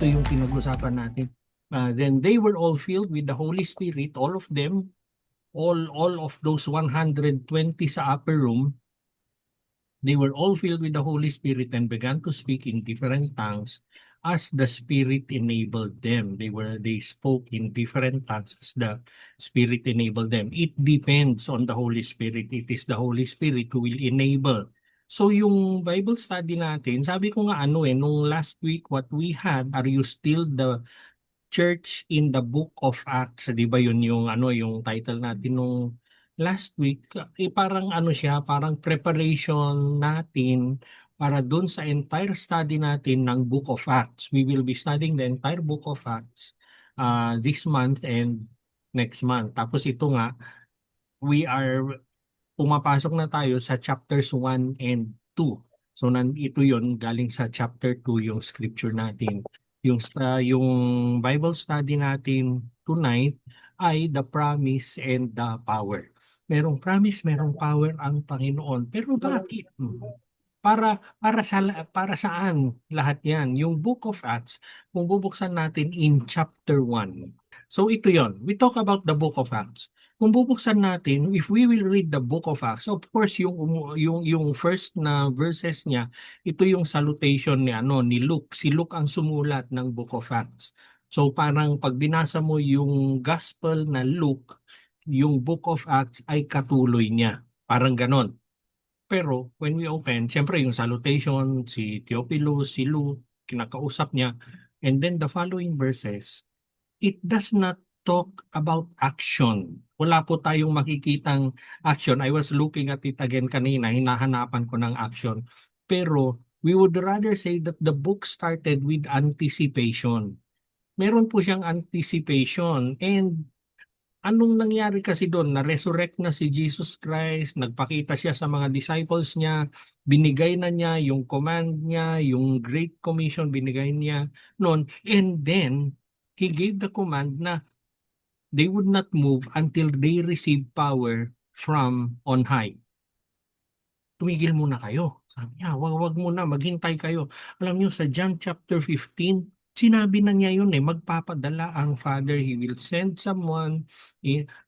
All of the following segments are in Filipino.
ito yung pinag-usapan natin. Then they were all filled with the Holy Spirit, all of them, all of those 120 sa upper room, they were all filled with the Holy Spirit and began to speak in different tongues as the Spirit enabled them. They spoke in different tongues as the Spirit enabled them. It depends on the Holy Spirit. It is the Holy Spirit who will enable. So yung Bible study natin, sabi ko nga nung last week what we had, are you still the church in the book of Acts? Di ba yun yung title natin nung last week? Parang siya, parang preparation natin para dun sa entire study natin ng book of Acts. We will be studying the entire book of Acts this month and next month. Tapos ito nga, pumapasok na tayo sa chapters 1 and 2. So ito yon, galing sa chapter 2 yung scripture natin. Yung Bible study natin tonight ay the promise and the power. Merong promise, merong power ang Panginoon. Pero bakit? Para saan lahat 'yan? Yung Book of Acts, kung bubuksan natin in chapter 1. So ito 'yon. We talk about the Book of Acts. Kung bubuksan natin, if we will read the Book of Acts, of course yung first na verses niya, ito yung salutation ni Luke. Si Luke ang sumulat ng Book of Acts. So parang pag binasa mo yung Gospel na Luke, yung Book of Acts ay katuloy niya. Parang ganon. Pero when we open, siyempre yung salutation, si Theophilus, si Luke, kinakausap niya. And then the following verses, it does not talk about action. Wala po tayong makikitang action. I was looking at it again kanina, hinahanapan ko ng action. Pero we would rather say that the book started with anticipation. Meron po siyang anticipation, and anong nangyari kasi doon? Na-resurrect na si Jesus Christ, nagpakita siya sa mga disciples niya, binigay na niya yung command niya, yung Great Commission binigay niya noon. And then, He gave the command na they would not move until they receive power from on high. Tumigil muna kayo. Sabi niya, wag muna, maghintay kayo. Alam niyo, sa John chapter 15, sinabi na niya yun magpapadala ang Father, He will send someone,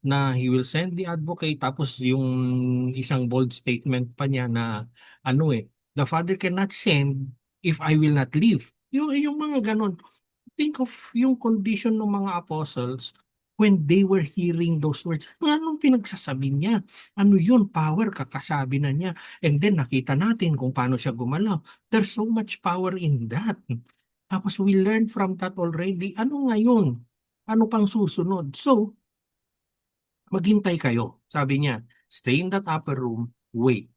na He will send the advocate. Tapos yung isang bold statement pa niya na the Father cannot send if I will not leave. Yung mga ganon. Think of yung condition ng mga apostles when they were hearing those words. Anong pinagsasabi niya? Ano yun? Power, kakasabi na niya. And then nakita natin kung paano siya gumalaw. There's so much power in that. Tapos we learned from that already. Ano ngayon? Ano pang susunod? So, maghintay kayo. Sabi niya, stay in that upper room, wait.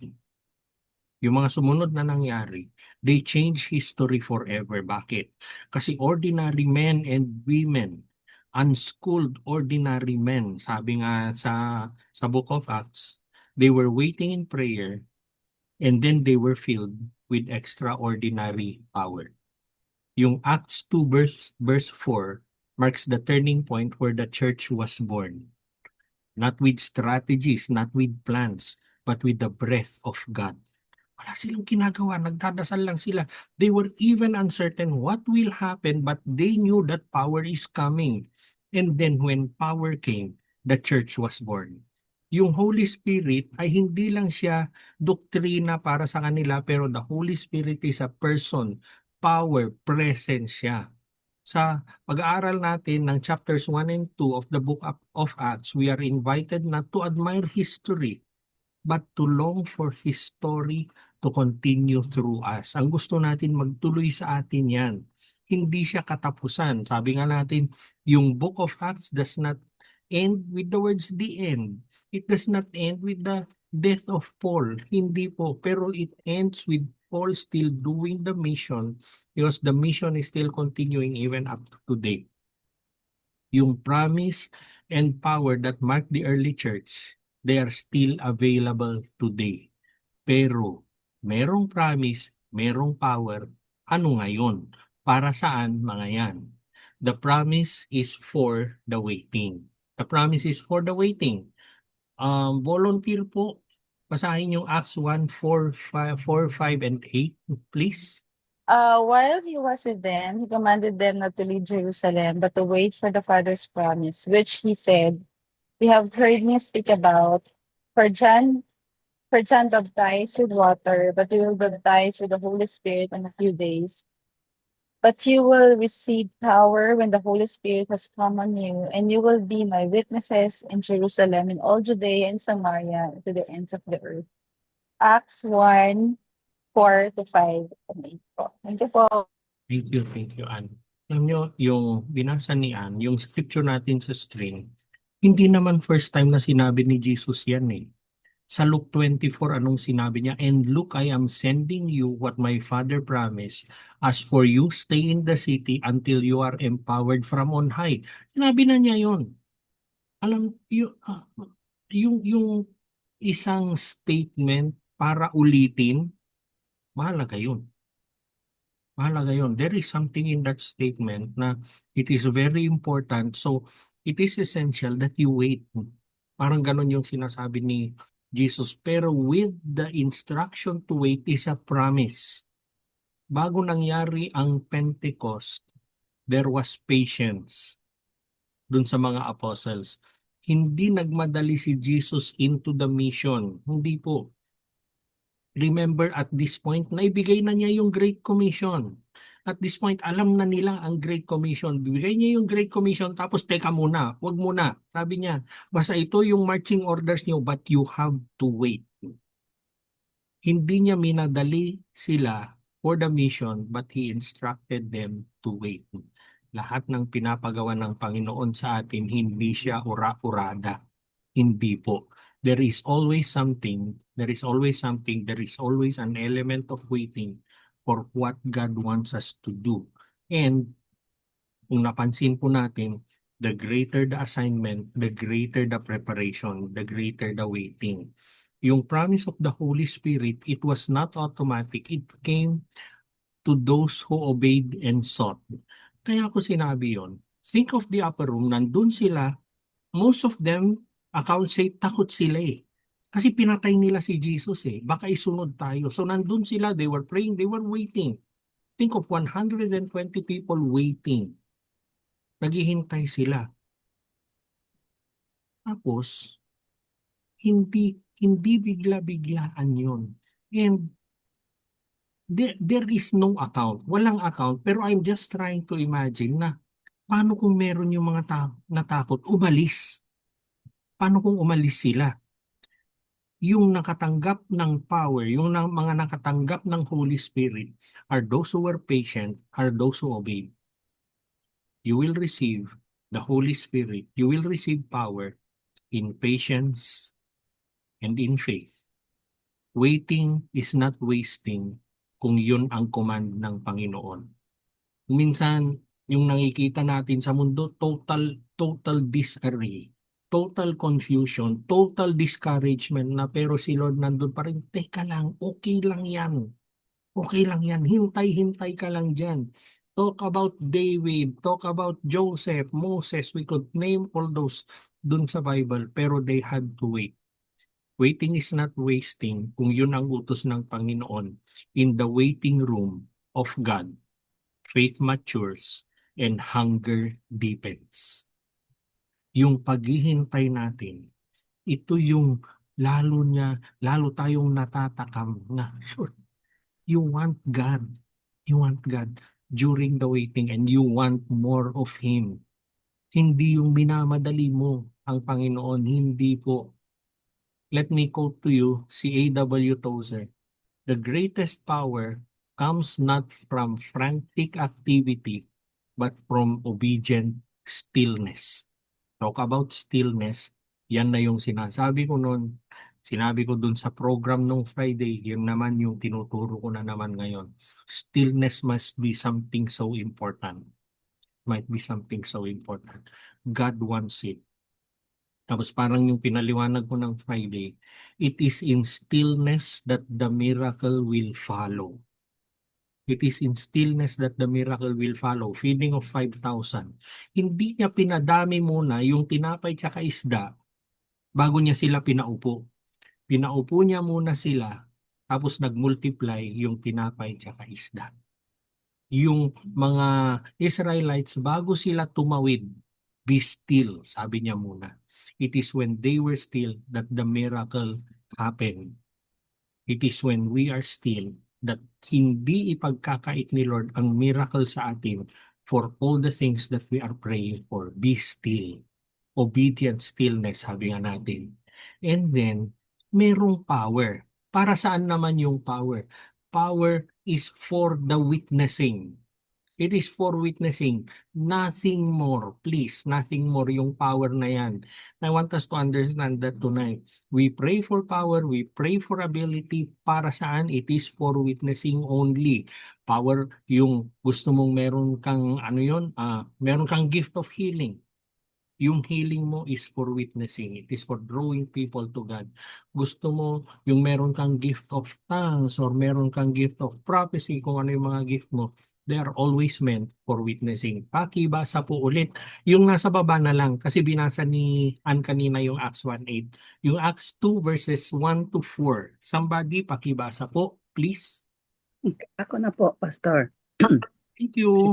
Yung mga sumunod na nangyari, they change history forever. Bakit? Kasi ordinary men and women, unschooled ordinary men, sabi nga sa Book of Acts, they were waiting in prayer and then they were filled with extraordinary power. Yung Acts 2 verse 4 marks the turning point where the church was born. Not with strategies, not with plans, but with the breath of God. Wala silang ginagawa, nagdadasal lang sila. They were even uncertain what will happen, but they knew that power is coming. And then when power came, the church was born. Yung Holy Spirit ay hindi lang siya doktrina para sa kanila, pero the Holy Spirit is a person, power, presence siya. Sa pag-aaral natin ng chapters 1 and 2 of the book of Acts, we are invited not to admire history, but to long for His story to continue through us. Ang gusto natin magtuloy sa atin yan. Hindi siya katapusan. Sabi nga natin, yung Book of Acts does not end with the words the end. It does not end with the death of Paul. Hindi po. Pero it ends with Paul still doing the mission because the mission is still continuing even up to today. Yung promise and power that marked the early church, they are still available today. Pero merong promise, merong power, ano ngayon? Para saan mga yan? The promise is for the waiting. The promise is for the waiting. Volunteer po, basahin yung Acts 1, 4, 5, and 8, please. While he was with them, he commanded them not to leave Jerusalem, but to wait for the Father's promise, which he said, "We have heard me speak about. For John, for John baptized with water, but you will baptize with the Holy Spirit in a few days. But you will receive power when the Holy Spirit has come on you, and you will be my witnesses in Jerusalem, in all Judea and Samaria, and to the ends of the earth." Acts 1, 4 to 5 and 8 po. Thank you po. Thank you, Ann. Alam nyo, yung binasa ni Ann, yung scripture natin sa screen, hindi naman first time na sinabi ni Jesus yan eh. Sa Luke 24, anong sinabi niya? "And look, I am sending you what my Father promised. As for you, stay in the city until you are empowered from on high." Sinabi na niya yon. Alam, yung isang statement para ulitin, mahalaga yun. Mahalaga yun. There is something in that statement na it is very important. So, it is essential that you wait. Parang ganun yung sinasabi ni Jesus. Pero with the instruction to wait is a promise. Bago nangyari ang Pentecost, there was patience dun sa mga apostles. Hindi nagmadali si Jesus into the mission. Hindi po. Remember, at this point, naibigay na niya yung Great Commission. At this point, alam na nila ang Great Commission. Bigay niya yung Great Commission, tapos teka muna, wag muna. Sabi niya, basta ito yung marching orders niyo, but you have to wait. Hindi niya minadali sila for the mission, but He instructed them to wait. Lahat ng pinapagawa ng Panginoon sa atin, hindi siya ura-urada. Hindi po. There is always something, there is always something, there is always an element of waiting for what God wants us to do. And kung napansin po natin, the greater the assignment, the greater the preparation, the greater the waiting. Yung promise of the Holy Spirit, it was not automatic. It came to those who obeyed and sought. Kaya ako sinabi yon. Think of the upper room, nandun sila, most of them, accounts say, takot sila eh. Kasi pinatay nila si Jesus eh. Baka isunod tayo. So nandun sila, they were praying, they were waiting. Think of 120 people waiting. Naghihintay sila. Tapos, hindi bigla-biglaan yon. And there is no account. Walang account. Pero I'm just trying to imagine na paano kung meron yung mga natakot, umalis. Paano kung umalis sila? Yung nakatanggap ng power, yung mga nakatanggap ng Holy Spirit are those who were patient, are those who obeyed. You will receive the Holy Spirit. You will receive power in patience and in faith. Waiting is not wasting kung yun ang command ng Panginoon. Minsan, yung nakikita natin sa mundo, total disarray, total confusion, total discouragement na pero si Lord nandun pa rin, teka lang, okay lang yan. Okay lang yan, hintay-hintay ka lang dyan. Talk about David, talk about Joseph, Moses, we could name all those dun sa Bible, pero they had to wait. Waiting is not wasting kung yun ang utos ng Panginoon. In the waiting room of God, faith matures and hunger deepens. Yung paghihintay natin, ito yung lalo tayong natatakam na, sure, you want God. You want God during the waiting and you want more of Him. Hindi yung minamadali mo ang Panginoon, hindi po. Let me quote to you si A.W. Tozer. The greatest power comes not from frantic activity, but from obedient stillness. Talk about stillness, yan na yung sinasabi ko noon. Sinabi ko dun sa program nung Friday, yun naman yung tinuturo ko na naman ngayon. Stillness must be something so important. Might be something so important. God wants it. Tapos parang yung pinaliwanag ko ng Friday, it is in stillness that the miracle will follow. It is in stillness that the miracle will follow. Feeding of 5,000. Hindi niya pinadami muna yung tinapay tsaka isda bago niya sila pinaupo. Pinaupo niya muna sila tapos nagmultiply yung tinapay tsaka isda. yung mga Israelites bago sila tumawid, be still, sabi niya muna. It is when they were still that the miracle happened. It is when we are still that hindi ipagkakait ni Lord ang miracle sa atin for all the things that we are praying for. Be still. Obedient stillness, sabi nga natin. And then, merong power. Para saan naman yung power? Power is for the witnessing. It is for witnessing. Nothing more. Please, nothing more yung power na yan. I want us to understand that tonight. We pray for power, we pray for ability. Para saan? It is for witnessing only. Power, yung gusto mong meron kang, ano yun, meron kang gift of healing. Yung healing mo is for witnessing. It is for drawing people to God. Gusto mo yung meron kang gift of tongues or meron kang gift of prophecy, kung ano yung mga gift mo, they are always meant for witnessing. Pakibasa po ulit. Yung nasa baba na lang kasi binasa ni Ann kanina yung Acts 1:8. Yung Acts 2 verses 1 to 4. Somebody pakibasa po, please. Ako na po, Pastor. Thank you.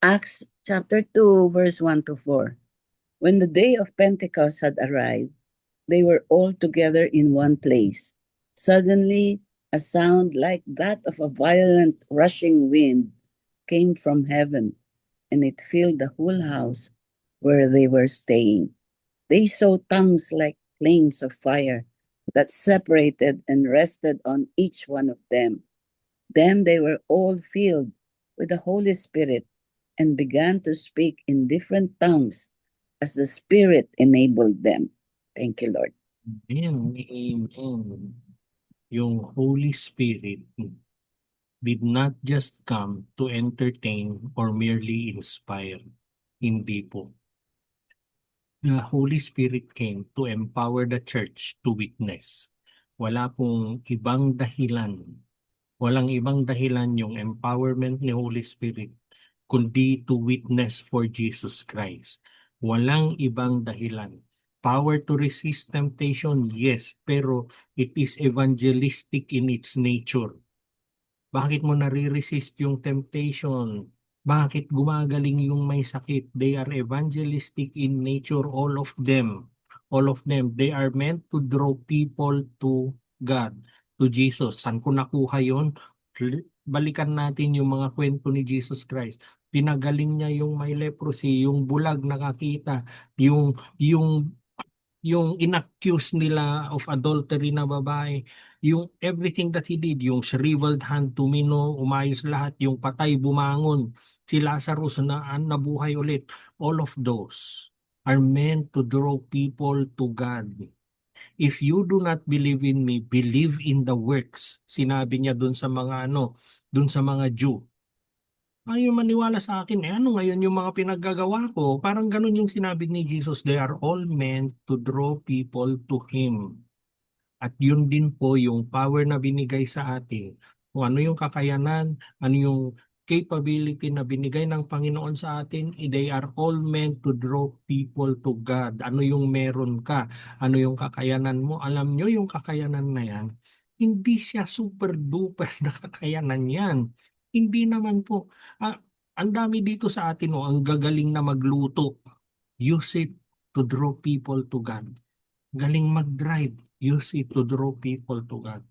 Acts chapter 2, verse 1 to 4. When the day of Pentecost had arrived, they were all together in one place. Suddenly, a sound like that of a violent rushing wind came from heaven, and it filled the whole house where they were staying. They saw tongues like flames of fire that separated and rested on each one of them. Then they were all filled with the Holy Spirit and began to speak in different tongues as the Spirit enabled them. Thank you, Lord. Amen. Amen. Yung Holy Spirit did not just come to entertain or merely inspire. Hindi po. The Holy Spirit came to empower the church to witness. Wala pong ibang dahilan. Walang ibang dahilan yung empowerment ni Holy Spirit kundi to witness for Jesus Christ. Walang ibang dahilan. Power to resist temptation, yes, pero it is evangelistic in its nature. Bakit mo nare-resist yung temptation? Bakit gumagaling yung may sakit? They are evangelistic in nature, all of them. All of them. They are meant to draw people to God, to Jesus. Saan ko nakuha yun? Balikan natin yung mga kwento ni Jesus Christ. Pinagaling niya yung may leprosy, yung bulag nakakita, yung inaccuse nila of adultery na babae, yung everything that he did, yung shriveled hand tumino, umayos lahat, yung patay bumangon, si Lazarus na nabuhay ulit, all of those are meant to draw people to God. If you do not believe in me, believe in the works. Sinabi niya dun sa mga dun sa mga Jew. Ayaw maniwala sa akin, ano ngayon yung mga pinaggagawa ko? Parang ganun yung sinabi ni Jesus, they are all meant to draw people to Him. At yun din po yung power na binigay sa atin. Kung ano yung kakayanan, ano yung capability na binigay ng Panginoon sa atin, they are all meant to draw people to God. Ano yung meron ka? Ano yung kakayanan mo? Alam nyo yung kakayanan na yan, hindi siya super duper na kakayanan yan. Hindi naman po. Ang dami dito sa atin, ang gagaling na magluto. Use it to draw people to God. Galing mag-drive. Use it to draw people to God.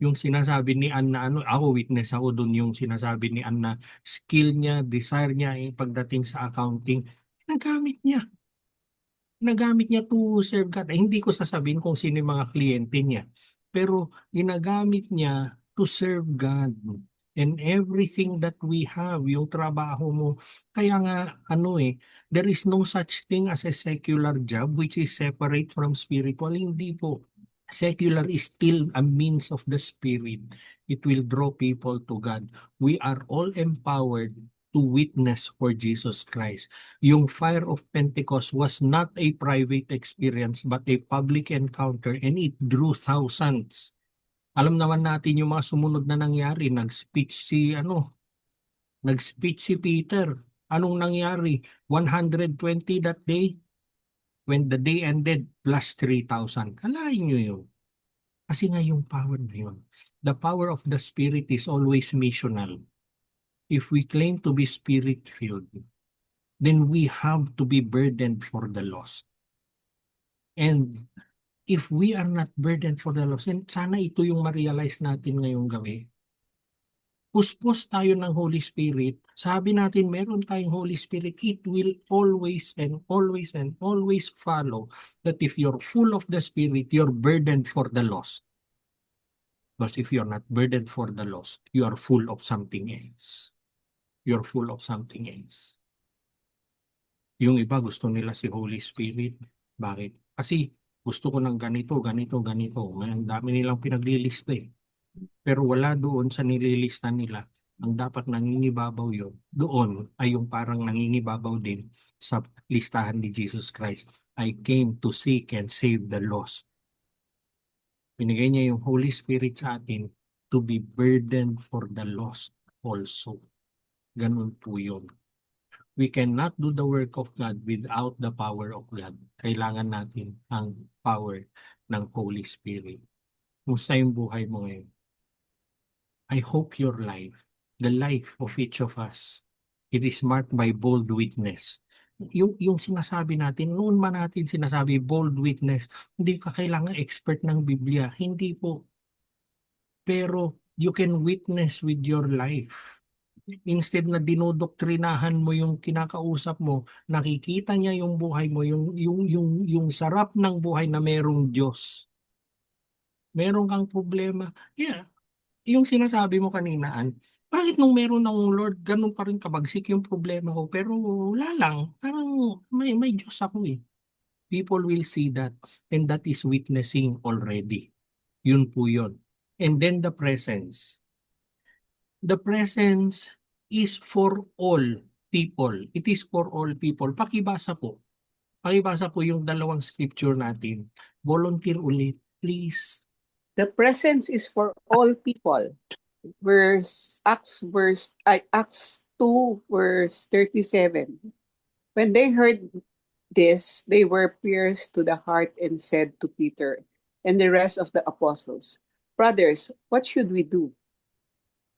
Yung sinasabi ni Ann na ako witness ako dun yung sinasabi ni Ann na skill niya, desire niya pagdating sa accounting, nagamit niya. Nagamit niya to serve God. Hindi ko sasabihin kung sino yung mga kliyente niya. Pero ginagamit niya to serve God. And everything that we have, yung trabaho mo. Kaya nga, there is no such thing as a secular job which is separate from spiritual. Hindi po. Secular is still a means of the Spirit. It will draw people to God. We are all empowered to witness for Jesus Christ. Yung fire of Pentecost was not a private experience but a public encounter and it drew thousands. Alam naman natin yung mga sumunod na nangyari. Nag-speech si Peter. Anong nangyari? 120 that day. When the day ended, plus 3,000. Kalahin nyo yun. Kasi nga yung power na yun. The power of the Spirit is always missional. if we claim to be spirit-filled, then we have to be burdened for the lost. And if we are not burdened for the lost, and sana ito yung ma-realize natin ngayong gabi, puspos tayo ng Holy Spirit, sabi natin meron tayong Holy Spirit, it will always and always and always follow that if you're full of the Spirit, you're burdened for the lost. But if you're not burdened for the lost, you are full of something else. You're full of something else. Yung iba gusto nila si Holy Spirit. Bakit? Kasi gusto ko ng ganito, ganito, ganito. Ang dami nilang pinaglilista eh. Pero wala doon sa nililista nila. Ang dapat nangingibabaw yun. Doon ay yung parang nangingibabaw din sa listahan ni Jesus Christ. I came to seek and save the lost. Binigay niya yung Holy Spirit sa atin to be burdened for the lost also. Ganun po yun. We cannot do the work of God without the power of God. Kailangan natin ang power ng Holy Spirit. Kumusta yung buhay mo ngayon? I hope your life, the life of each of us, it is marked by bold witness. Yung sinasabi natin, noon man natin sinasabi bold witness, hindi ka kailangan expert ng Biblia. Hindi po. Pero you can witness with your life. Instead na dinodoktrinahan mo yung kinakausap mo, nakikita niya yung buhay mo, yung sarap ng buhay na merong Diyos. Meron kang problema. Yeah, yung sinasabi mo kaninaan, bakit nung meron ng Lord, ganun pa rin kabagsik yung problema ko, pero wala lang, parang may Diyos ako eh. People will see that, and that is witnessing already. Yun po yun. And then the presence. The presence is for all people. It is for all people. Pakibasa po. Pakibasa po yung dalawang scripture natin. Volunteer ulit, please. The presence is for all people. Acts 2 verse 37. When they heard this, they were pierced to the heart and said to Peter and the rest of the apostles, "Brothers, what should we do?"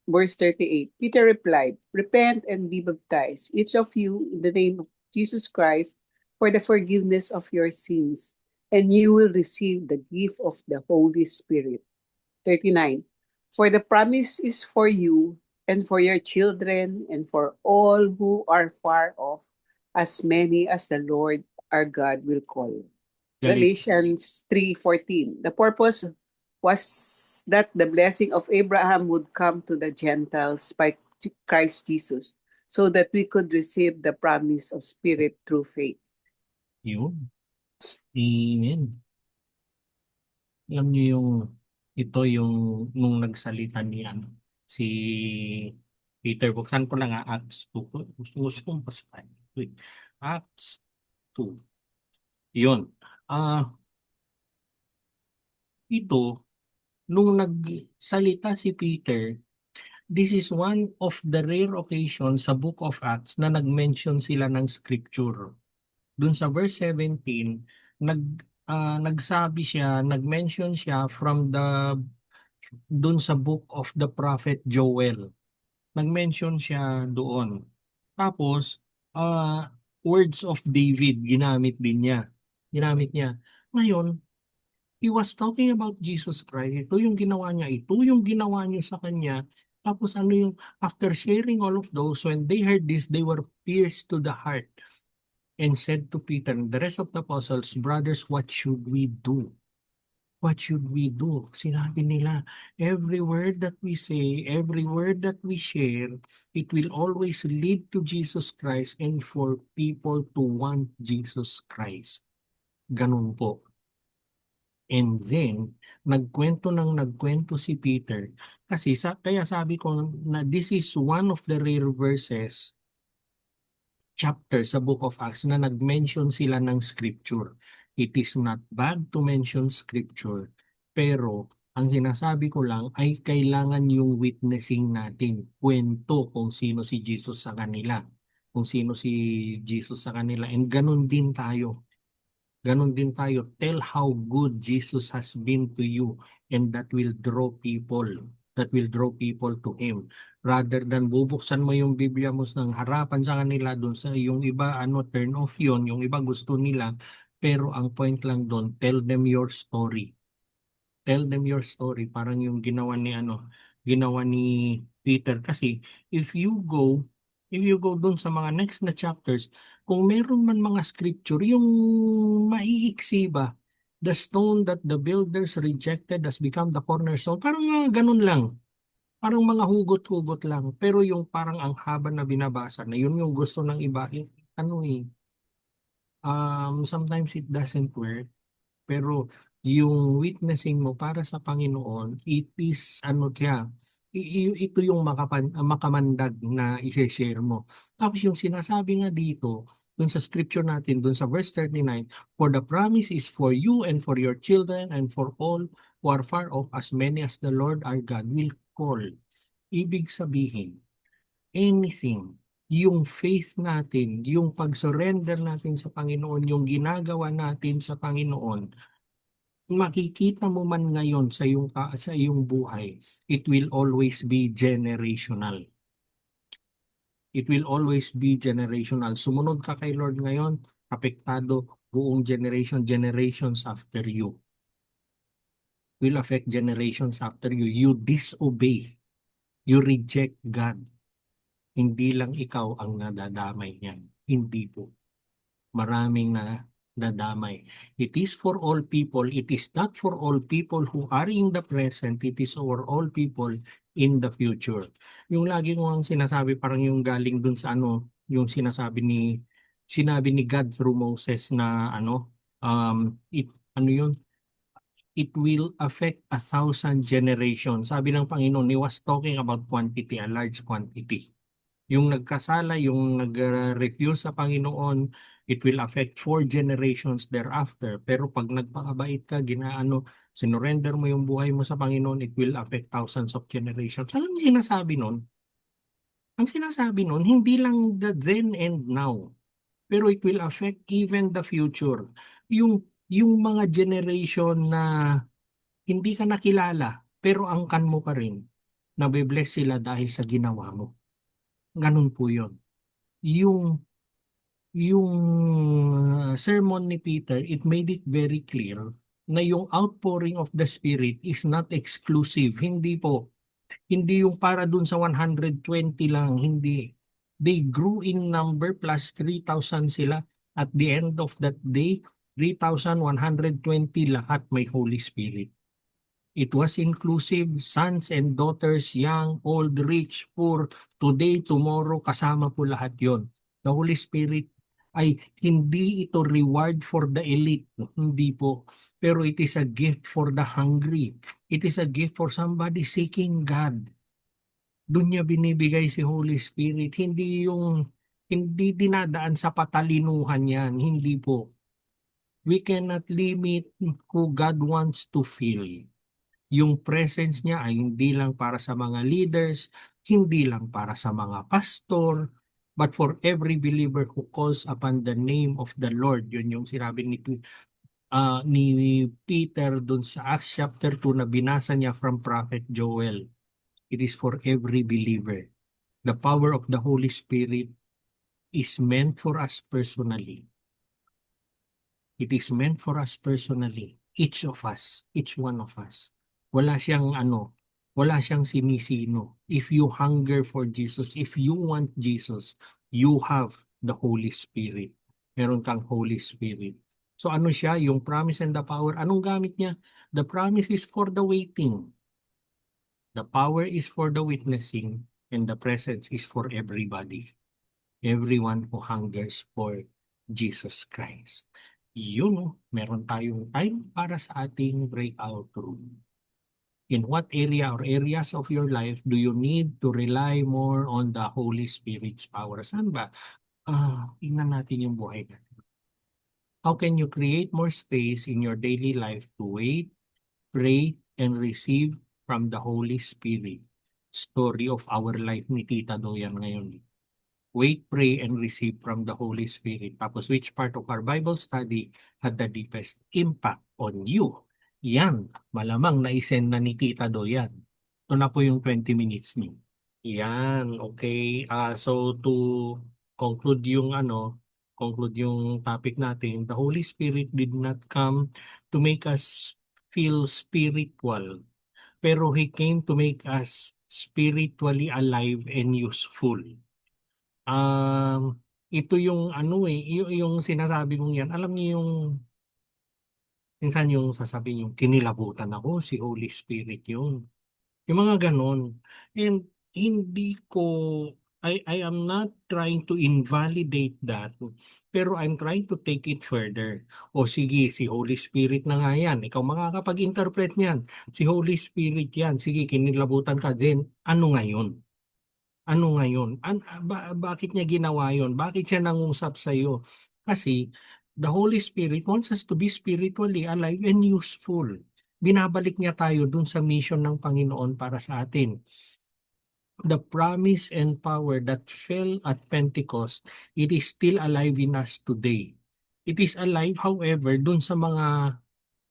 Verse 38. Peter replied, "Repent and be baptized, each of you, in the name of Jesus Christ, for the forgiveness of your sins, and you will receive the gift of the Holy Spirit." 39. For the promise is for you and for your children and for all who are far off, as many as the Lord our God will call. Galatians 3:14. The purpose was that the blessing of Abraham would come to the Gentiles by Christ Jesus, so that we could receive the promise of Spirit through faith. Yun. Amen. Alam niyo ito yung nung nagsalita niyan si Peter, buksan ko lang Acts 2. Gusto kong basahin. Wait. Acts 2. Yun. Ito, nung nagsalita si Peter, this is one of the rare occasions sa Book of Acts na nag-mention sila ng scripture. Dun sa verse 17, nag-mention siya from dun sa book of the prophet Joel. Nag-mention siya doon. Tapos, words of David, ginamit niya. Ngayon, he was talking about Jesus Christ. Ito yung ginawa niya. Ito yung ginawa niya sa kanya. Tapos after sharing all of those, when they heard this, they were pierced to the heart and said to Peter and the rest of the apostles, "Brothers, what should we do?" What should we do? Sinabi nila, every word that we say, every word that we share, it will always lead to Jesus Christ and for people to want Jesus Christ. Ganun po. And then, nagkwento si Peter. Kasi kaya sabi ko na this is one of the rare verses, chapter sa Book of Acts na nag-mention sila ng scripture. It is not bad to mention scripture, pero ang sinasabi ko lang ay kailangan yung witnessing natin. Kwento kung sino si Jesus sa kanila. Kung sino si Jesus sa kanila. And ganun din tayo. Ganun din tayo. Tell how good Jesus has been to you and that will draw people that will draw people to Him. Rather than bubuksan mo yung Biblia mo ng harapan sa kanila, dun sa yung iba, turn off yun, yung iba gusto nila, pero ang point lang doon, tell them your story. Tell them your story. Parang yung ginawa ni Peter. Kasi if you go doon sa mga next na chapters, kung meron man mga scripture, yung maiiksi ba, the stone that the builders rejected has become the cornerstone. Parang ganun lang. Parang mga hugot-hugot lang. Pero yung parang ang haba na binabasa na yun yung gusto ng iba. Sometimes it doesn't work. Pero yung witnessing mo para sa Panginoon, it is ito yung makamandag na i-share mo. Tapos yung sinasabi nga dito, dun sa scripture natin, dun sa verse 39, for the promise is for you and for your children and for all who are far off, as many as the Lord our God will call. Ibig sabihin, anything, yung faith natin, yung pag-surrender natin sa Panginoon, yung ginagawa natin sa Panginoon, makikita mo man ngayon sa iyong buhay, it will always be generational. It will always be generational. Sumunod ka kay Lord ngayon, apektado buong generations after you. Will affect generations after you. You disobey. You reject God. Hindi lang ikaw ang nadadamay niyan. Hindi po. Maraming na dadamay. It is for all people. It is not for all people who are in the present. It is for all people in the future. Yung lagi ko ang sinasabi, parang yung galing dun sa yung sinabi ni God through Moses na it will affect 1,000 generations. Sabi ng Panginoon, He was talking about quantity, a large quantity. Yung nagkasala, yung nag-refuse sa Panginoon, it will affect 4 generations thereafter. Pero pag nagpakabait ka, sinurrender mo yung buhay mo sa Panginoon, it will affect thousands of generations. Alam niyo sinasabi nun? Ang sinasabi nun, hindi lang the then and now, pero it will affect even the future. Yung mga generation na hindi ka nakilala, pero angkan mo pa rin, nabibless sila dahil sa ginawa mo. Ganun po yun. Yung sermon ni Peter, it made it very clear na yung outpouring of the Spirit is not exclusive. Hindi po. Hindi yung para dun sa 120 lang. Hindi. They grew in number plus 3,000 sila. At the end of that day, 3,120 lahat may Holy Spirit. It was inclusive, sons and daughters, young, old, rich, poor, today, tomorrow, kasama po lahat yon. The Holy Spirit ay hindi ito reward for the elite, hindi po. Pero it is a gift for the hungry. It is a gift for somebody seeking God. Doon niya binibigay si Holy Spirit, hindi dinadaan sa patalinuhan yan, hindi po. We cannot limit who God wants to fill. Yung presence niya ay hindi lang para sa mga leaders, hindi lang para sa mga pastor, but for every believer who calls upon the name of the Lord. Yun yung sinabi ni Peter dun sa Acts chapter 2 na binasa niya from Prophet Joel. It is for every believer. The power of the Holy Spirit is meant for us personally. It is meant for us personally. Each of us, each one of us. Wala siyang sinisino. If you hunger for Jesus, if you want Jesus, you have the Holy Spirit. Meron kang Holy Spirit. So ano siya? Yung promise and the power. Anong gamit niya? The promise is for the waiting. The power is for the witnessing. And the presence is for everybody. Everyone who hungers for Jesus Christ. Meron tayong time para sa ating breakout room. In what area or areas of your life do you need to rely more on the Holy Spirit's power? Saan ba? Tingnan natin yung buhay natin. How can you create more space in your daily life to wait, pray, and receive from the Holy Spirit? Story of our life ni Tita Doyan ngayon. Wait, pray, and receive from the Holy Spirit. Tapos which part of our Bible study had the deepest impact on you? Yan, malamang na-send na ni Tita Doyan. Ito na po yung 20 minutes niyo. Yan, okay. So to conclude conclude yung topic natin, the Holy Spirit did not come to make us feel spiritual, pero He came to make us spiritually alive and useful. Ito yung yung sinasabi kong yan. Alam niyo yung minsan yung sasabihin yung kinilabutan ako, si Holy Spirit yun. Yung mga ganon. And hindi ko, I am not trying to invalidate that, pero I'm trying to take it further. O sige, si Holy Spirit na nga yan. Ikaw makakapag-interpret niyan. Si Holy Spirit yan. Sige, kinilabutan ka din. Ano ngayon? Ano ngayon? Bakit niya ginawa yon? Bakit siya nangusap sa iyo? Kasi the Holy Spirit wants us to be spiritually alive and useful. Binabalik niya tayo dun sa mission ng Panginoon para sa atin. The promise and power that fell at Pentecost, it is still alive in us today. It is alive, however, dun sa mga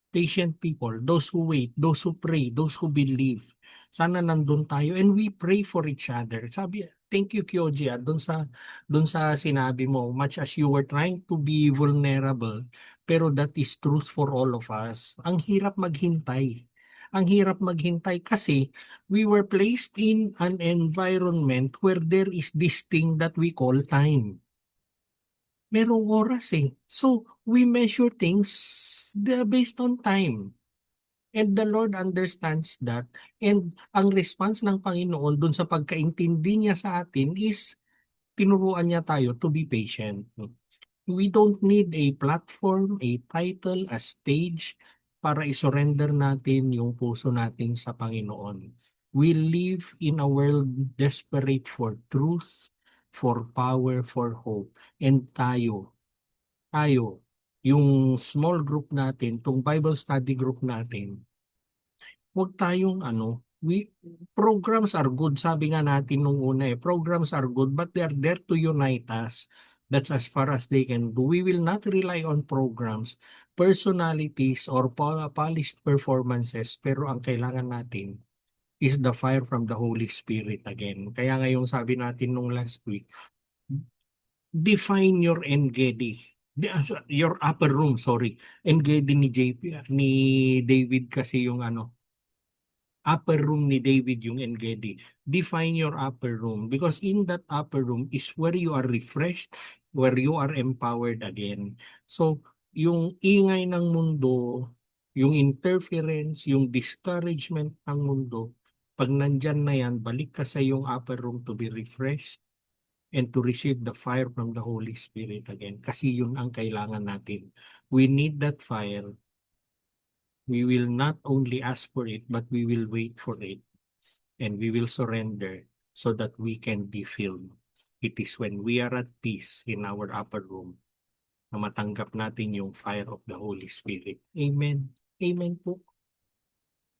patient people, those who wait, those who pray, those who believe. Sana nandun tayo and we pray for each other. Sabi, thank you Kyoji, dun sa sinabi mo, much as you were trying to be vulnerable, pero that is truth for all of us. Ang hirap maghintay. Ang hirap maghintay kasi we were placed in an environment where there is this thing that we call time. Merong oras eh. So, we measure things based on time. And the Lord understands that. And ang response ng Panginoon dun sa pagkaintindi niya sa atin is tinuruan niya tayo to be patient. We don't need a platform, a title, a stage para isurrender natin yung puso natin sa Panginoon. We live in a world desperate for truth, for power, for hope. And tayo, yung small group natin, tong Bible study group natin, huwag tayong programs are good, sabi nga natin nung una programs are good, but they are there to unite us. That's as far as they can do. We will not rely on programs, personalities, or polished performances, pero ang kailangan natin is the fire from the Holy Spirit again. Kaya ngayong sabi natin nung last week, define your Engedi. Your upper room, sorry. Engedi ni ni David kasi yung upper room ni David yung Engedi. Define your upper room because in that upper room is where you are refreshed, where you are empowered again. So, yung ingay ng mundo, yung interference, yung discouragement ng mundo, pag nandyan na yan, balik ka sa yung upper room to be refreshed and to receive the fire from the Holy Spirit again. Kasi yun ang kailangan natin. We need that fire. We will not only ask for it, but we will wait for it. And we will surrender so that we can be filled. It is when we are at peace in our upper room na matanggap natin yung fire of the Holy Spirit. Amen. Amen po.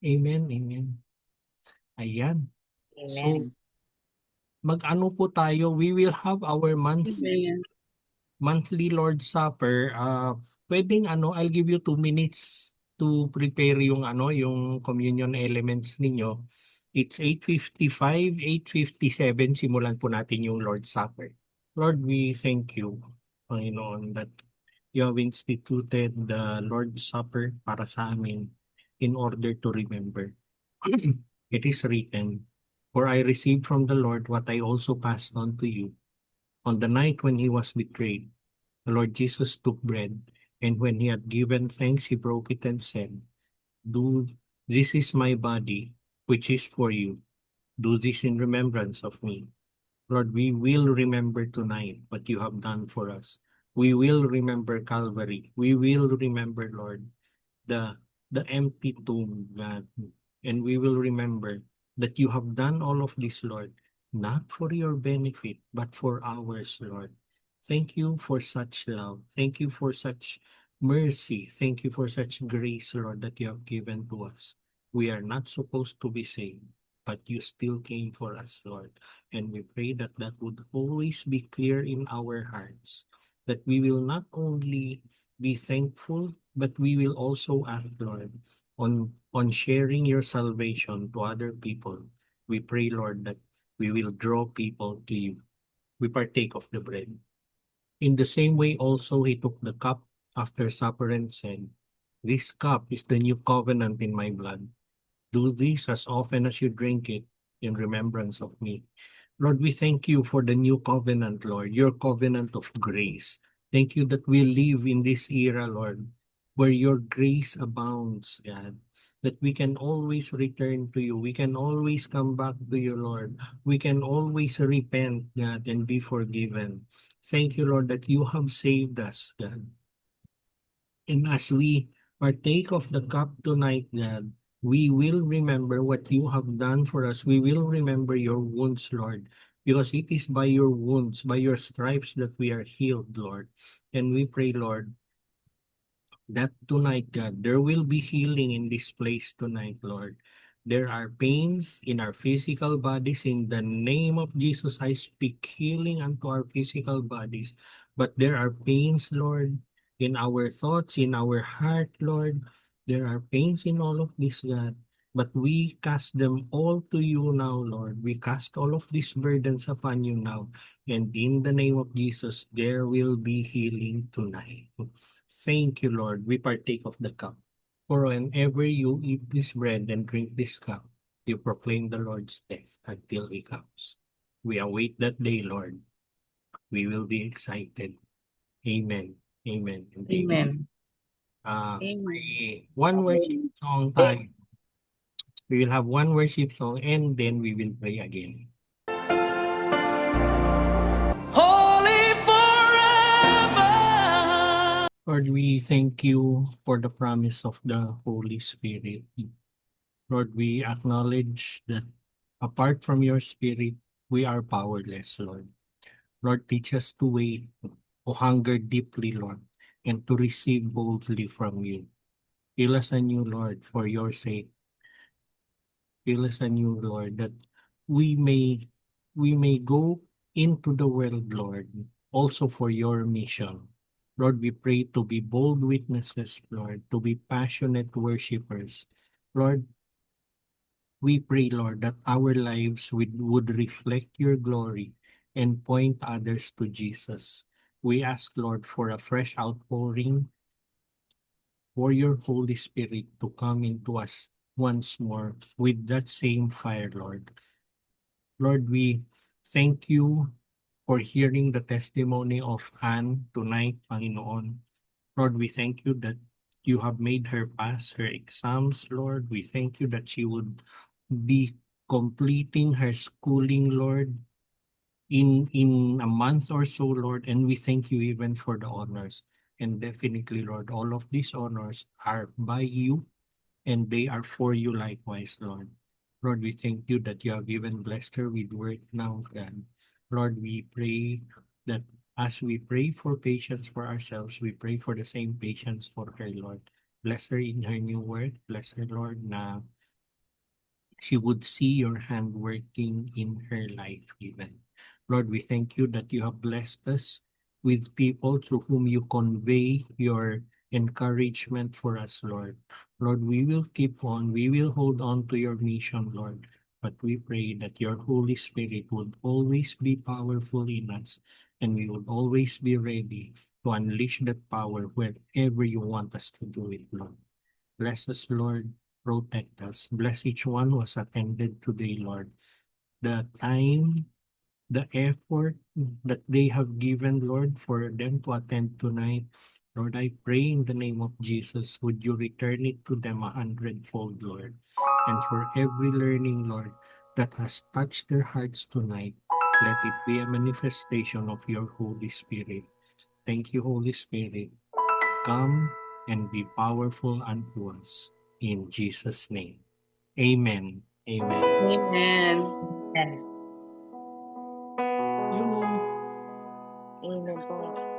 Amen. Amen. Ayan. So, mag-ano po tayo, we will have our monthly Lord's Supper. Pwedeng I'll give you 2 minutes to prepare yung yung communion elements ninyo. It's 8:55, 8:57, simulan po natin yung Lord's Supper. Lord, we thank you, Panginoon, that you have instituted the Lord's Supper para sa amin in order to remember. It is written, for I received from the Lord what I also passed on to you. On the night when he was betrayed, the Lord Jesus took bread, and when he had given thanks, he broke it and said, this is my body, which is for you. Do this in remembrance of me. Lord, we will remember tonight what you have done for us. We will remember Calvary. We will remember, Lord, the empty tomb, God. And we will remember that you have done all of this, Lord, not for your benefit, but for ours, Lord. Thank you for such love. Thank you for such mercy. Thank you for such grace, Lord, that you have given to us. We are not supposed to be saved, but you still came for us, Lord. And we pray that that would always be clear in our hearts. that we will not only be thankful, but we will also act, Lord, on sharing your salvation to other people. We pray, Lord, that we will draw people to you. We partake of the bread. In the same way also he took the cup after supper and said, "This cup is the new covenant in my blood. Do this as often as you drink it in remembrance of me." Lord, we thank you for the new covenant, Lord, your covenant of grace. Thank you that we live in this era, Lord, where your grace abounds, God, that we can always return to you. We can always come back to you, Lord. We can always repent, God, and be forgiven. Thank you, Lord, that you have saved us, God. And as we partake of the cup tonight, God, we will remember what you have done for us. We will remember your wounds, Lord, because it is by your wounds, by your stripes that we are healed, Lord. And we pray, Lord, that tonight, God, there will be healing in this place tonight, Lord. There are pains in our physical bodies. In the name of Jesus, I speak healing unto our physical bodies. But there are pains, Lord, in our thoughts, in our heart, Lord. There are pains in all of this, God. But we cast them all to you now, Lord. We cast all of these burdens upon you now. And in the name of Jesus, there will be healing tonight. Thank you, Lord. We partake of the cup. For whenever you eat this bread and drink this cup, you proclaim the Lord's death until he comes. We await that day, Lord. We will be excited. Amen. Amen. And amen. Amen. One worship song tayo. We will have one worship song and then we will pray again. Holy forever. Lord, we thank you for the promise of the Holy Spirit. Lord, we acknowledge that apart from your Spirit, we are powerless, Lord. Lord, teach us to wait, to hunger deeply, Lord, and to receive boldly from you. Fill us anew, Lord, for your sake. Fill us anew, Lord, that we may go into the world, Lord, also for your mission. Lord, we pray to be bold witnesses, Lord, to be passionate worshipers. Lord, we pray, Lord, that our lives would reflect your glory and point others to Jesus. We ask, Lord, for a fresh outpouring for your Holy Spirit to come into us once more with that same fire, Lord. Lord, we thank you for hearing the testimony of Anne tonight, Panginoon. Lord, we thank you that you have made her pass her exams, Lord. We thank you that she would be completing her schooling, Lord, in a month or so, Lord. And we thank you even for the honors. And definitely, Lord, all of these honors are by you and they are for you likewise, Lord. Lord, we thank you that you have even blessed her with work now, God. Lord, we pray that as we pray for patience for ourselves, we pray for the same patience for her, Lord. Bless her in her new work. Bless her, Lord, na she would see your hand working in her life even. Lord, we thank you that you have blessed us with people through whom you convey your encouragement for us, Lord. Lord, we will keep on, we will hold on to your mission, Lord. But we pray that your Holy Spirit would always be powerful in us and we would always be ready to unleash that power wherever you want us to do it, Lord. Bless us, Lord. Protect us. Bless each one who has attended today, Lord. The time, the effort that they have given, Lord, for them to attend tonight. Lord, I pray in the name of Jesus, would you return it to them 100-fold, Lord. And for every learning, Lord, that has touched their hearts tonight, let it be a manifestation of your Holy Spirit. Thank you, Holy Spirit. Come and be powerful unto us. In Jesus' name. Amen. Amen. Amen. Yung Amen po.